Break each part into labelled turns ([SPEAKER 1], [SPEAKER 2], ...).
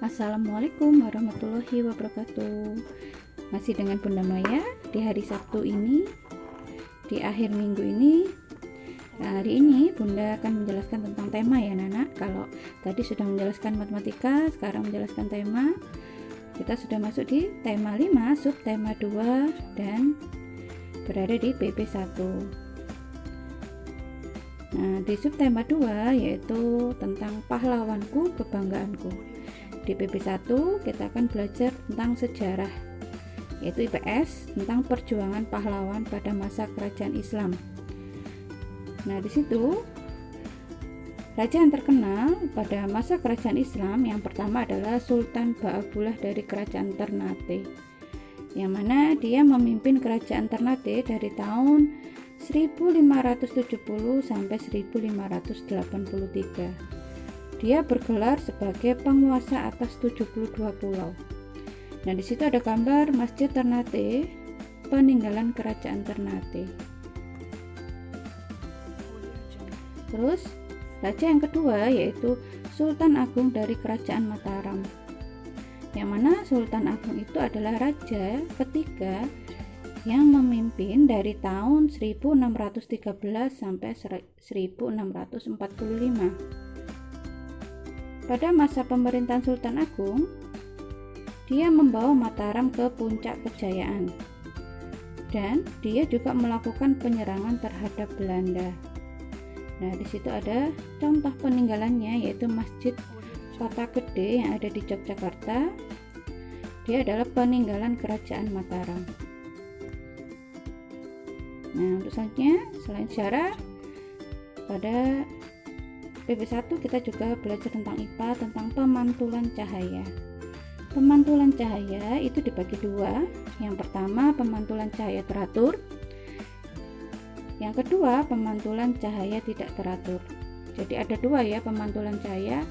[SPEAKER 1] Assalamualaikum warahmatullahi wabarakatuh. Masih dengan Bunda Maya di hari Sabtu ini, di akhir minggu ini. Hari ini Bunda akan menjelaskan tentang tema ya Nana. Kalau tadi sudah menjelaskan matematika, sekarang menjelaskan tema. Kita sudah masuk di tema 5, subtema 2 dan berada di PP1. Nah, di subtema 2 yaitu tentang pahlawanku, kebanggaanku. Di PP1 kita akan belajar tentang sejarah, yaitu IPS, tentang perjuangan pahlawan pada masa kerajaan Islam. Nah, di situ raja yang terkenal pada masa kerajaan Islam yang pertama adalah Sultan Ba'abullah dari kerajaan Ternate, yang mana dia memimpin kerajaan Ternate dari tahun 1570 sampai 1583. Dia bergelar sebagai penguasa atas 72 pulau. Nah, di situ ada gambar Masjid Ternate, peninggalan kerajaan Ternate. Terus, raja yang kedua yaitu Sultan Agung dari kerajaan Mataram. Yang mana Sultan Agung itu adalah raja ketiga yang memimpin dari tahun 1613 sampai 1645. Pada masa pemerintahan Sultan Agung, dia membawa Mataram ke puncak kejayaan, dan dia juga melakukan penyerangan terhadap Belanda. Nah, di situ ada contoh peninggalannya, yaitu Masjid Kota Gede yang ada di Yogyakarta. Dia adalah peninggalan kerajaan Mataram. Nah, untuk selanjutnya, selain sejarah, pada PP1 kita juga belajar tentang IPA, tentang pemantulan cahaya. Pemantulan cahaya itu dibagi dua. Yang pertama, pemantulan cahaya teratur. Yang kedua, pemantulan cahaya tidak teratur. Jadi ada dua ya pemantulan cahaya.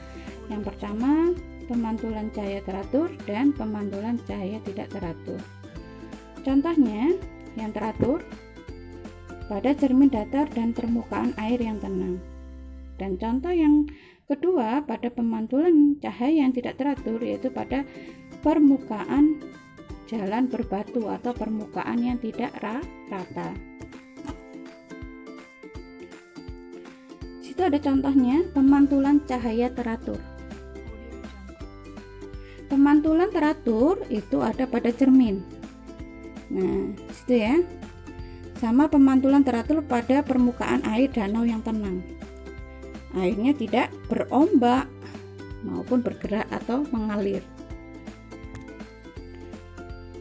[SPEAKER 1] Yang pertama, pemantulan cahaya teratur dan pemantulan cahaya tidak teratur. Contohnya, yang teratur pada cermin datar dan permukaan air yang tenang. Dan contoh yang kedua pada pemantulan cahaya yang tidak teratur, yaitu pada permukaan jalan berbatu atau permukaan yang tidak rata. Situ ada contohnya pemantulan cahaya teratur. Pemantulan teratur itu ada pada cermin. Nah, situ ya. Sama pemantulan teratur pada permukaan air danau yang tenang. Airnya tidak berombak maupun bergerak atau mengalir.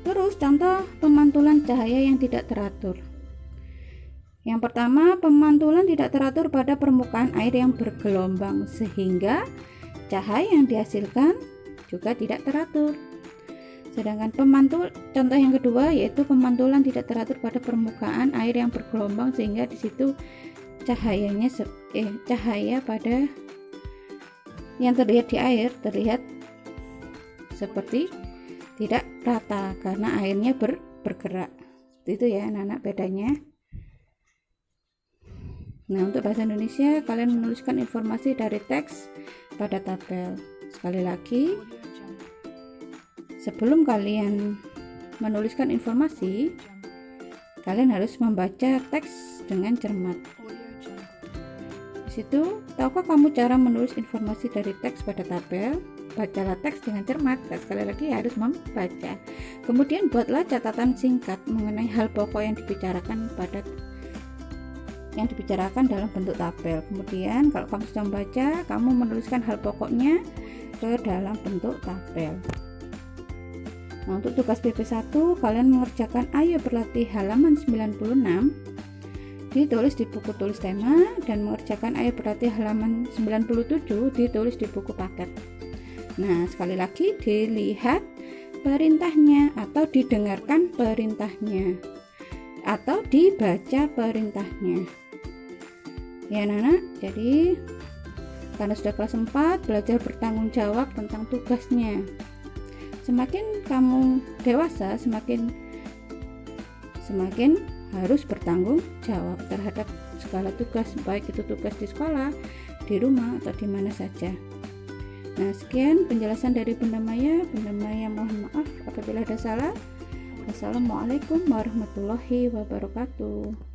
[SPEAKER 1] Terus contoh pemantulan cahaya yang tidak teratur. Yang pertama, pemantulan tidak teratur pada permukaan air yang bergelombang sehingga cahaya yang dihasilkan juga tidak teratur. Sedangkan contoh yang kedua yaitu pemantulan tidak teratur pada permukaan air yang bergelombang sehingga di situ cahaya pada yang terlihat di air terlihat seperti tidak rata karena airnya bergerak. Itu ya anak-anak bedanya. Nah, untuk bahasa Indonesia kalian menuliskan informasi dari teks pada tabel. Sekali lagi, sebelum kalian menuliskan informasi, kalian harus membaca teks dengan cermat. Situ, tahukah kamu cara menulis informasi dari teks pada tabel? Bacalah teks dengan cermat. Dan sekali lagi harus membaca. Kemudian buatlah catatan singkat mengenai hal pokok yang dibicarakan dalam bentuk tabel. Kemudian kalau kamu sudah membaca, kamu menuliskan hal pokoknya ke dalam bentuk tabel. Nah, untuk tugas PP1 kalian mengerjakan Ayo Berlatih halaman 96 ditulis di buku tulis tema, dan mengerjakan Ayo Berlatih halaman 97 ditulis di buku paket. Nah, sekali lagi dilihat perintahnya atau didengarkan perintahnya atau dibaca perintahnya. Ya Nana, jadi karena sudah kelas 4, belajar bertanggung jawab tentang tugasnya. Semakin kamu dewasa, semakin harus bertanggung jawab terhadap segala tugas, baik itu tugas di sekolah, di rumah, atau di mana saja. Nah, sekian penjelasan dari Bunda Maya. Bunda Maya mohon maaf apabila ada salah. Wassalamualaikum warahmatullahi wabarakatuh.